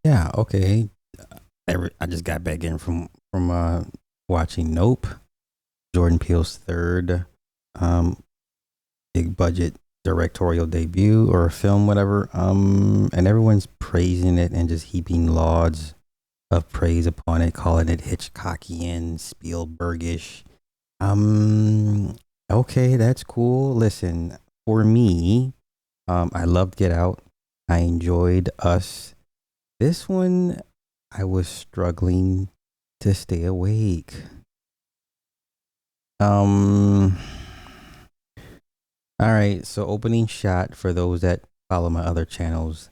Yeah, okay. I just got back in from watching Nope, Jordan Peele's third um big budget directorial debut or film, whatever. And everyone's praising it and just heaping lauds of praise upon it, calling it Hitchcockian, Spielbergish. Um, okay, that's cool. Listen, for me, I loved Get Out. I enjoyed Us. This one, I was struggling to stay awake. Um, all right, so opening shot for those that follow my other channels.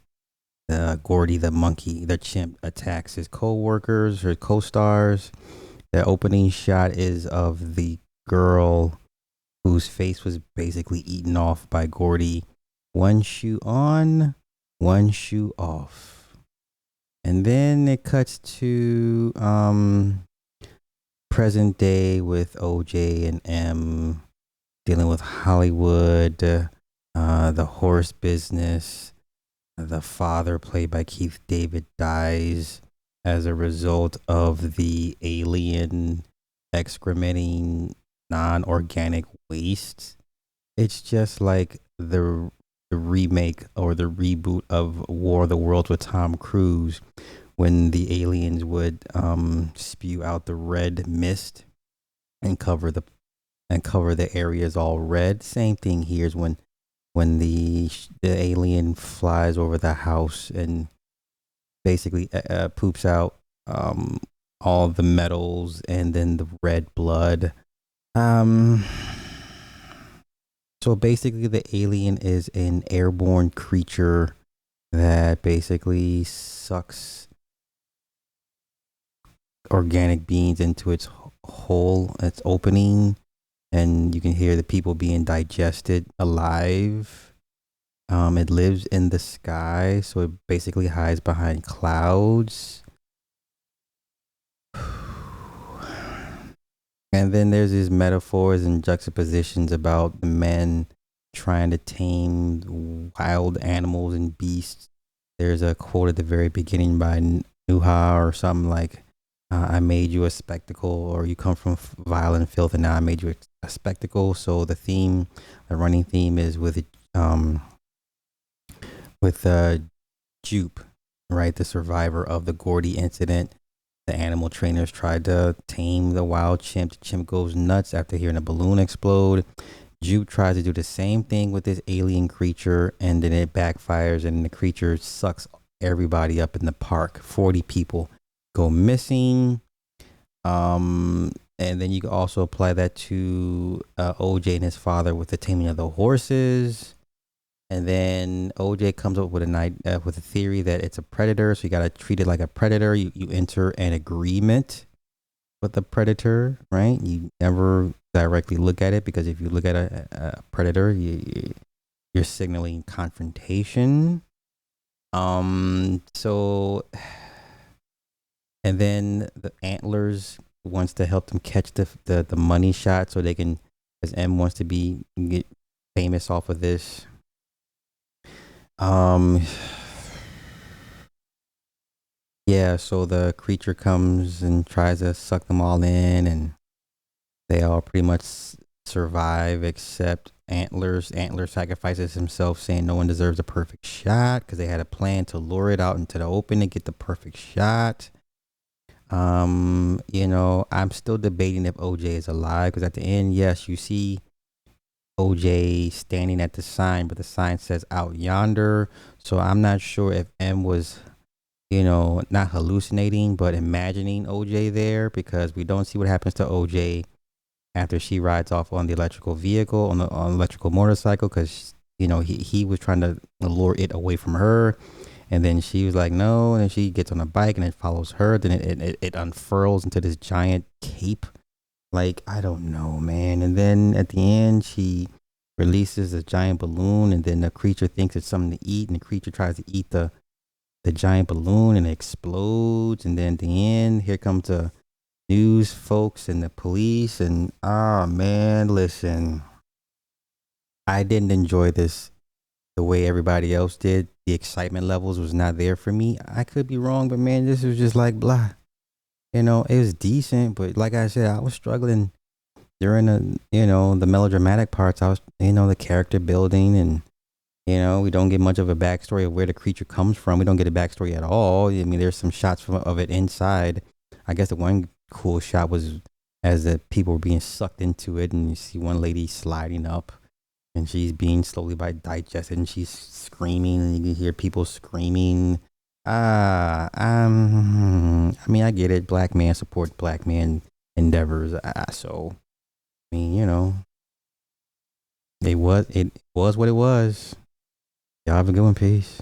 Gordy the monkey, the chimp, attacks his co-workers or co-stars. The opening shot is of the girl whose face was basically eaten off by Gordy. One shoe on, one shoe off. And then it cuts to present day with OJ and M dealing with Hollywood, the horse business. The father, played by Keith David, dies as a result of the alien excrementing non organic waste. It's just like the remake or the reboot of War of the Worlds with Tom Cruise when the aliens would spew out the red mist and cover the areas all red. Same thing here is when the alien flies over the house and basically poops out um all the metals and then the red blood. Um so basically the alien is an airborne creature that basically sucks organic beings into its hole, its opening, and you can hear the people being digested alive. It lives in the sky, so it basically hides behind clouds. And then there's these metaphors and juxtapositions about the men trying to tame wild animals and beasts. There's a quote at the very beginning by Nuha or something like, I made you a spectacle, or you come from violent filth, and now I made you a spectacle. So the running theme is um, with Jupe, right? The survivor of the Gordy incident. The animal trainers tried to tame the wild chimp. The chimp goes nuts after hearing a balloon explode. Jupe tries to do the same thing with this alien creature, and then it backfires, and the creature sucks everybody up in the park. 40 people go missing. And then you can also apply that to OJ and his father with the taming of the horses. And then OJ comes up with a night with a theory that it's a predator, so you gotta treat it like a predator. You enter an agreement with the predator, right? You never directly look at it because if you look at a predator, you're signaling confrontation. So and then the antlers wants to help them catch the money shot so they can, as M wants to be get famous off of this. Um, yeah, so the creature comes and tries to suck them all in, and they all pretty much survive except Antlers. Antler sacrifices himself, saying no one deserves a perfect shot because they had a plan to lure it out into the open and get the perfect shot. I'm still debating if OJ is alive because at the end, yes, you see OJ standing at the sign, but the sign says out yonder. So I'm not sure if M was, not hallucinating, but imagining OJ there because we don't see what happens to OJ after she rides off on the electrical vehicle, on electrical motorcycle, because, he was trying to lure it away from her. And then she was like, no. And then she gets on a bike and it follows her. Then it unfurls into this giant cape. Like, I don't know, man. And then at the end, she releases a giant balloon. And then the creature thinks it's something to eat. And the creature tries to eat the giant balloon and it explodes. And then at the end, here comes the news folks and the police. And, man, listen, I didn't enjoy this the way everybody else did. The excitement levels was not there for me. I could be wrong, but man, this was just like blah. You know, it was decent, but like I said, I was struggling during the melodramatic parts. I was, the character building, and we don't get much of a backstory of where the creature comes from. We don't get a backstory at all. I mean, there's some shots of it inside. I guess the one cool shot was as the people were being sucked into it, and you see one lady sliding up, and she's being slowly by digested, and she's screaming, and you can hear people screaming. I mean, I get it. Black man support black man endeavors. So I mean, it was what it was. Y'all have a good one. Peace.